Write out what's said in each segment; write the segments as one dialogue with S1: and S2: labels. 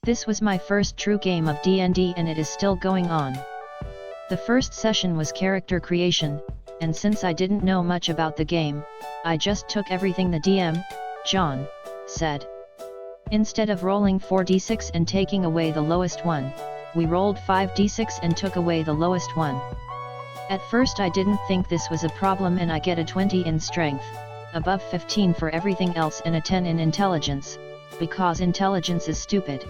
S1: This was my first true game of D&D and it is still going on. The first session was character creation, and since I didn't know much about the game, I just took everything the DM, John, said. Instead of rolling 4d6 and taking away the lowest one, we rolled 5d6 and took away the lowest one. At first I didn't think this was a problem and I get a 20 in strength, above 15 for everything else and a 10 in intelligence, because intelligence is stupid.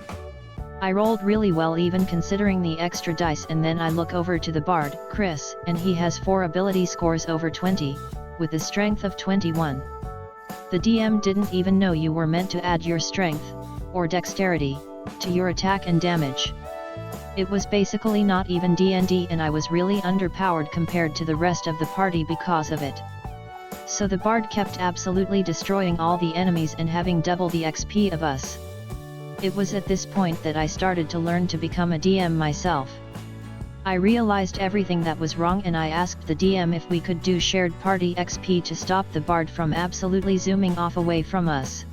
S1: I rolled really well even considering the extra dice, and then I look over to the bard, Chris, and he has 4 ability scores over 20, with a strength of 21. The DM didn't even know you were meant to add your strength, or dexterity, to your attack and damage. It was basically not even D&D and I was really underpowered compared to the rest of the party because of it. So the bard kept absolutely destroying all the enemies and having double the XP of us. It was at this point that I started to learn to become a DM myself. I realized everything that was wrong and I asked the DM if we could do shared party XP to stop the bard from absolutely zooming off away from us.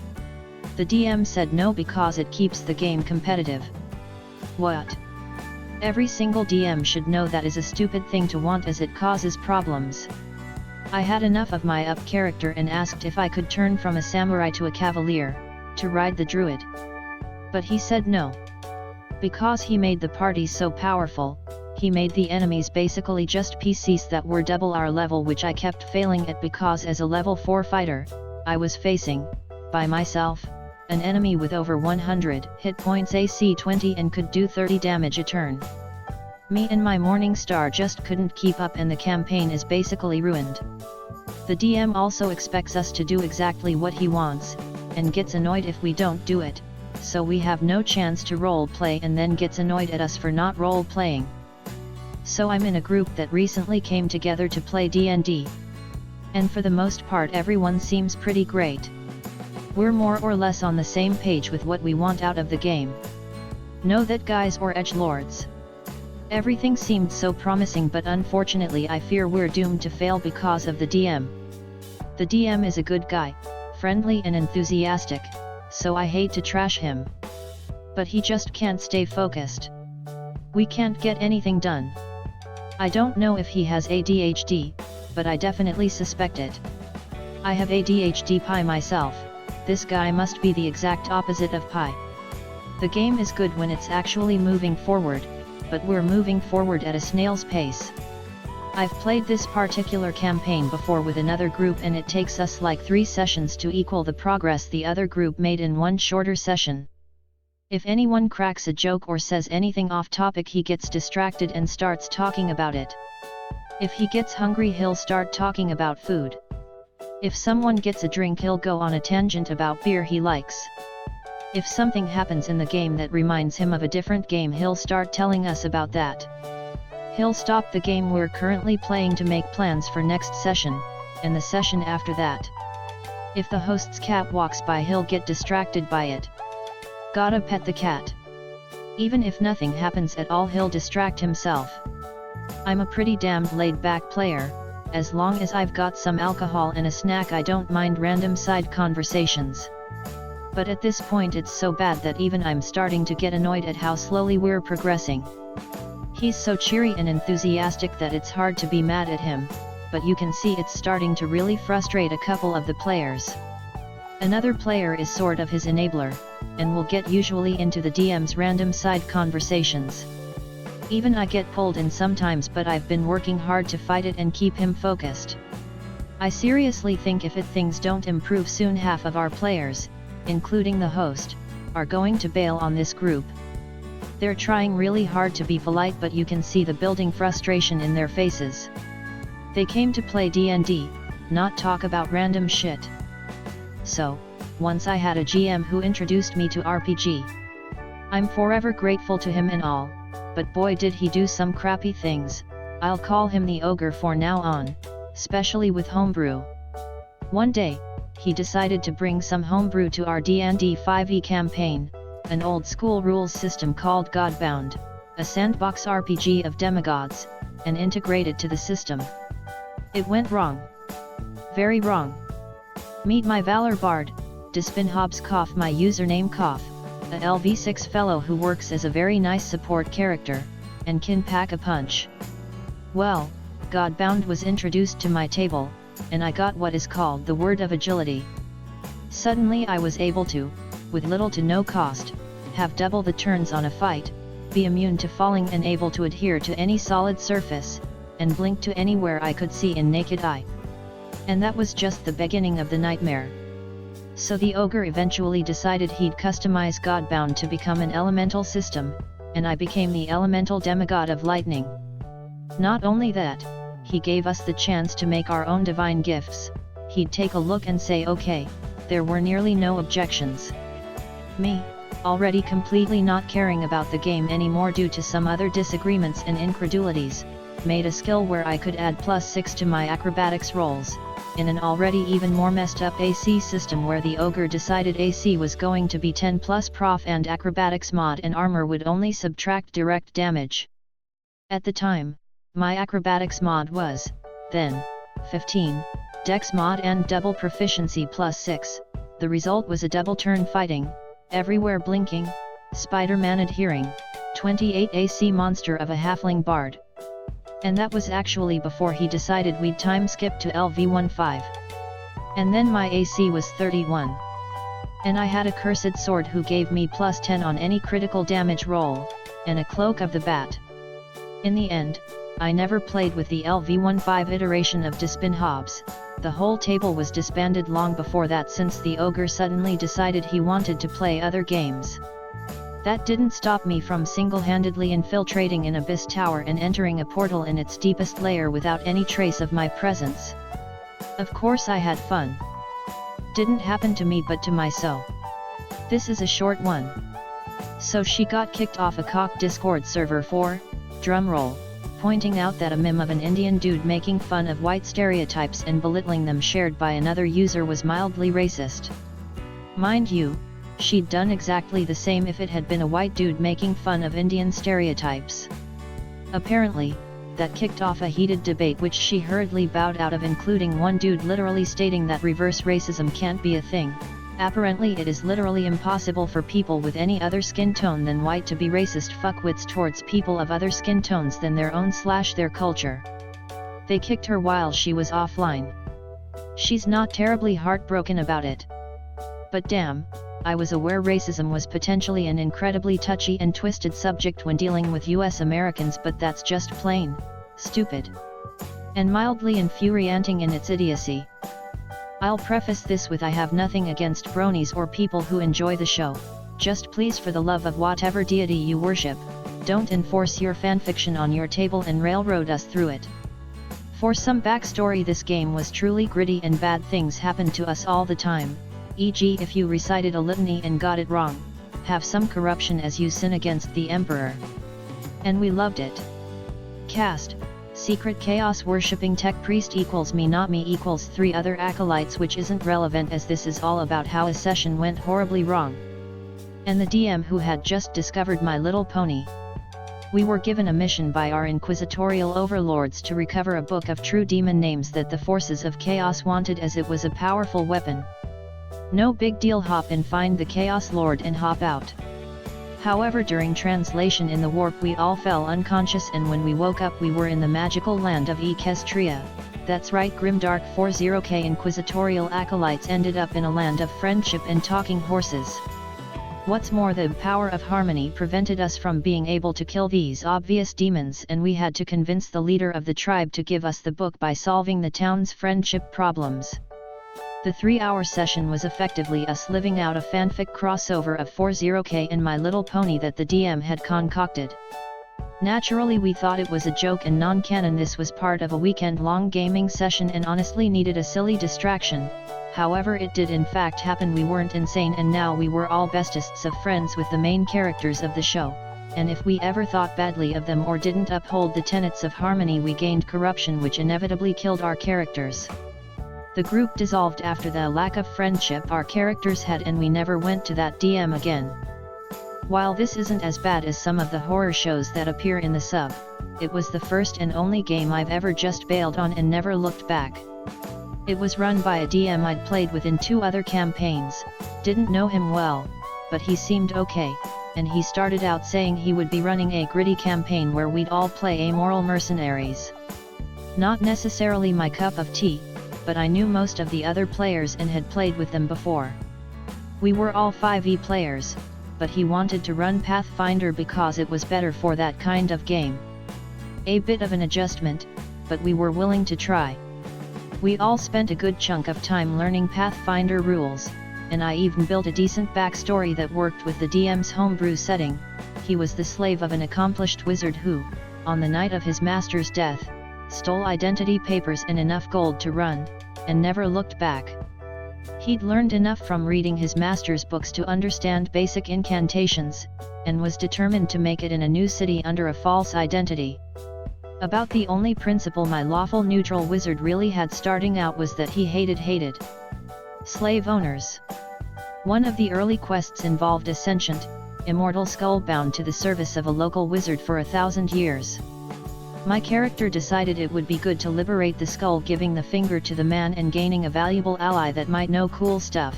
S1: The DM said no because it keeps the game competitive. What? Every single DM should know that is a stupid thing to want as it causes problems. I had enough of my up character and asked if I could turn from a samurai to a cavalier, to ride the druid. But he said no. Because he made the party so powerful, he made the enemies basically just PCs that were double our level, which I kept failing at because as a level 4 fighter, I was facing, by myself, an enemy with over 100 hit points AC 20 and could do 30 damage a turn. Me and my Morning Star just couldn't keep up and the campaign is basically ruined. The DM also expects us to do exactly what he wants, and gets annoyed if we don't do it, so we have no chance to role play and then gets annoyed at us for not role playing. So I'm in a group that recently came together to play D&D. And for the most part everyone seems pretty great. We're more or less on the same page with what we want out of the game. Know that, guys, or edgelords? Everything seemed so promising, but unfortunately I fear we're doomed to fail because of the DM. The DM is a good guy, friendly and enthusiastic, so I hate to trash him. But he just can't stay focused. We can't get anything done. I don't know if he has ADHD, but I definitely suspect it. I have ADHD pie myself. This guy must be the exact opposite of pie. The game is good when it's actually moving forward, but we're moving forward at a snail's pace. I've played this particular campaign before with another group and it takes us like 3 sessions to equal the progress the other group made in one shorter session. If anyone cracks a joke or says anything off topic, he gets distracted and starts talking about it. If he gets hungry, he'll start talking about food. If someone gets a drink, he'll go on a tangent about beer he likes. If something happens in the game that reminds him of a different game, he'll start telling us about that. He'll stop the game we're currently playing to make plans for next session, and the session after that. If the host's cat walks by, he'll get distracted by it. Gotta pet the cat. Even if nothing happens at all, he'll distract himself. I'm a pretty damned laid-back player. As long as I've got some alcohol and a snack, I don't mind random side conversations. But at this point it's so bad that even I'm starting to get annoyed at how slowly we're progressing. He's so cheery and enthusiastic that it's hard to be mad at him, but you can see it's starting to really frustrate a couple of the players. Another player is sort of his enabler, and will get usually into the DM's random side conversations. Even I get pulled in sometimes, but I've been working hard to fight it and keep him focused. I seriously think if things don't improve soon, half of our players, including the host, are going to bail on this group. They're trying really hard to be polite, but you can see the building frustration in their faces. They came to play D&D, not talk about random shit. So, once I had a GM who introduced me to RPG. I'm forever grateful to him and all. But boy did he do some crappy things. I'll call him the ogre for now on, especially with homebrew. One day, he decided to bring some homebrew to our D&D 5e campaign, an old school rules system called Godbound, a sandbox RPG of demigods, and integrate it to the system. It went wrong. Very wrong. Meet my Valor Bard, Despin Hobbs Koff, my username Koff, a LV6 fellow who works as a very nice support character, and can pack a punch. Well, Godbound was introduced to my table, and I got what is called the word of agility. Suddenly I was able to, with little to no cost, have double the turns on a fight, be immune to falling and able to adhere to any solid surface, and blink to anywhere I could see in naked eye. And that was just the beginning of the nightmare. So the ogre eventually decided he'd customize Godbound to become an elemental system, and I became the elemental demigod of lightning. Not only that, he gave us the chance to make our own divine gifts. He'd take a look and say okay, there were nearly no objections. Me, already completely not caring about the game anymore due to some other disagreements and incredulities, made a skill where I could add +6 to my acrobatics rolls, in an already even more messed up AC system where the ogre decided AC was going to be 10 plus prof and acrobatics mod and armor would only subtract direct damage. At the time, my acrobatics mod was, then, 15, dex mod and double proficiency +6, the result was a double turn fighting, everywhere blinking, Spider-Man adhering, 28 AC monster of a halfling bard. And that was actually before he decided we'd time skip to LV15. And then my AC was 31. And I had a cursed sword who gave me +10 on any critical damage roll, and a cloak of the bat. In the end, I never played with the LV15 iteration of Despin Hobbs. The whole table was disbanded long before that since the ogre suddenly decided he wanted to play other games. That didn't stop me from single-handedly infiltrating an abyss tower and entering a portal in its deepest layer without any trace of my presence. Of course I had fun. Didn't happen to me but to my so. This is a short one. So she got kicked off a cock Discord server for, drumroll, pointing out that a meme of an Indian dude making fun of white stereotypes and belittling them shared by another user was mildly racist. Mind you, she'd done exactly the same if it had been a white dude making fun of Indian stereotypes. Apparently, that kicked off a heated debate which she hurriedly bowed out of, including one dude literally stating that reverse racism can't be a thing. Apparently it is literally impossible for people with any other skin tone than white to be racist fuckwits towards people of other skin tones than their own / their culture. They kicked her while she was offline. She's not terribly heartbroken about it. But damn, I was aware racism was potentially an incredibly touchy and twisted subject when dealing with US Americans, but that's just plain stupid and mildly infuriating in its idiocy. I'll preface this with I have nothing against bronies or people who enjoy the show, just please for the love of whatever deity you worship, don't enforce your fanfiction on your table and railroad us through it. For some backstory, this game was truly gritty and bad things happened to us all the time, e.g. if you recited a litany and got it wrong, have some corruption as you sin against the emperor. And we loved it. Cast, secret chaos worshipping tech priest equals me not me equals 3 other acolytes, which isn't relevant as this is all about how a session went horribly wrong. And the DM who had just discovered My Little Pony. We were given a mission by our inquisitorial overlords to recover a book of true demon names that the forces of chaos wanted as it was a powerful weapon. No big deal, hop in, find the Chaos Lord and hop out. However, during translation in the warp we all fell unconscious, and when we woke up we were in the magical land of Equestria. That's right, Grimdark 40k inquisitorial acolytes ended up in a land of friendship and talking horses. What's more, the power of harmony prevented us from being able to kill these obvious demons, and we had to convince the leader of the tribe to give us the book by solving the town's friendship problems. The 3-hour session was effectively us living out a fanfic crossover of 40k and My Little Pony that the DM had concocted. Naturally we thought it was a joke and non-canon. This was part of a weekend-long gaming session and honestly needed a silly distraction. However, it did in fact happen. We weren't insane, and now we were all bestists of friends with the main characters of the show, and if we ever thought badly of them or didn't uphold the tenets of harmony, we gained corruption which inevitably killed our characters. The group dissolved after the lack of friendship our characters had, and we never went to that DM again. While this isn't as bad as some of the horror shows that appear in the sub, it was the first and only game I've ever just bailed on and never looked back. It was run by a DM I'd played with in 2 other campaigns, didn't know him well, but he seemed okay, and he started out saying he would be running a gritty campaign where we'd all play amoral mercenaries. Not necessarily my cup of tea, but I knew most of the other players and had played with them before. We were all 5e players, but he wanted to run Pathfinder because it was better for that kind of game. A bit of an adjustment, but we were willing to try. We all spent a good chunk of time learning Pathfinder rules, and I even built a decent backstory that worked with the DM's homebrew setting. He was the slave of an accomplished wizard who, on the night of his master's death, stole identity papers and enough gold to run, and never looked back. He'd learned enough from reading his master's books to understand basic incantations, and was determined to make it in a new city under a false identity. About the only principle my lawful neutral wizard really had starting out was that he hated slave owners. One of the early quests involved a sentient, immortal skull bound to the service of a local wizard for 1,000 years. My character decided it would be good to liberate the skull, giving the finger to the man and gaining a valuable ally that might know cool stuff.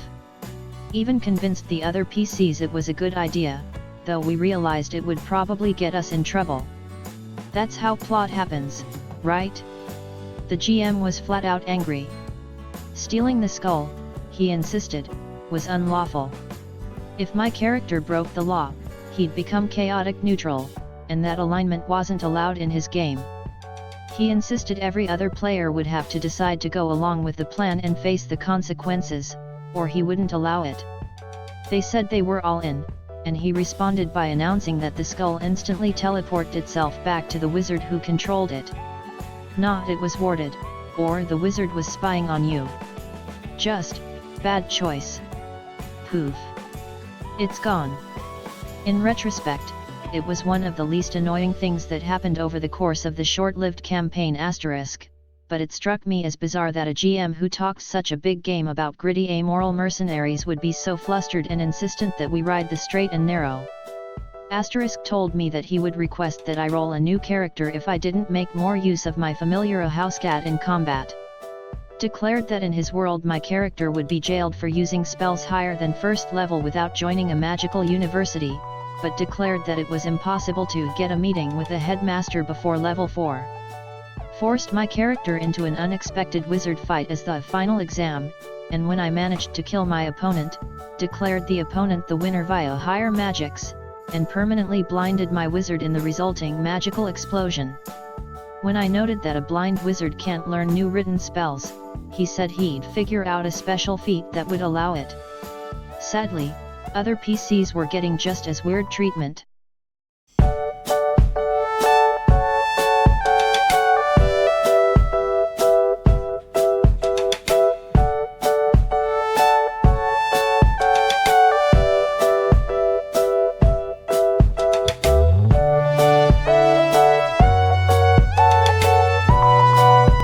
S1: Even convinced the other PCs it was a good idea, though we realized it would probably get us in trouble. That's how plot happens, right? The GM was flat out angry. Stealing the skull, he insisted, was unlawful. If my character broke the law, he'd become chaotic neutral, and that alignment wasn't allowed in his game. He insisted every other player would have to decide to go along with the plan and face the consequences, or he wouldn't allow it. They said they were all in, and he responded by announcing that the skull instantly teleported itself back to the wizard who controlled it. Not it was warded, or the wizard was spying on you. Just, bad choice. Poof. It's gone. In retrospect, it was one of the least annoying things that happened over the course of the short-lived campaign *, but it struck me as bizarre that a GM who talked such a big game about gritty amoral mercenaries would be so flustered and insistent that we ride the straight and narrow. * told me that he would request that I roll a new character if I didn't make more use of my familiar Ahouscat in combat. Declared that in his world my character would be jailed for using spells higher than 1st level without joining a magical university, but declared that it was impossible to get a meeting with the headmaster before level 4. Forced my character into an unexpected wizard fight as the final exam, and when I managed to kill my opponent, declared the opponent the winner via higher magics, and permanently blinded my wizard in the resulting magical explosion. When I noted that a blind wizard can't learn new written spells, he said he'd figure out a special feat that would allow it. Sadly, other PCs were getting just as weird treatment.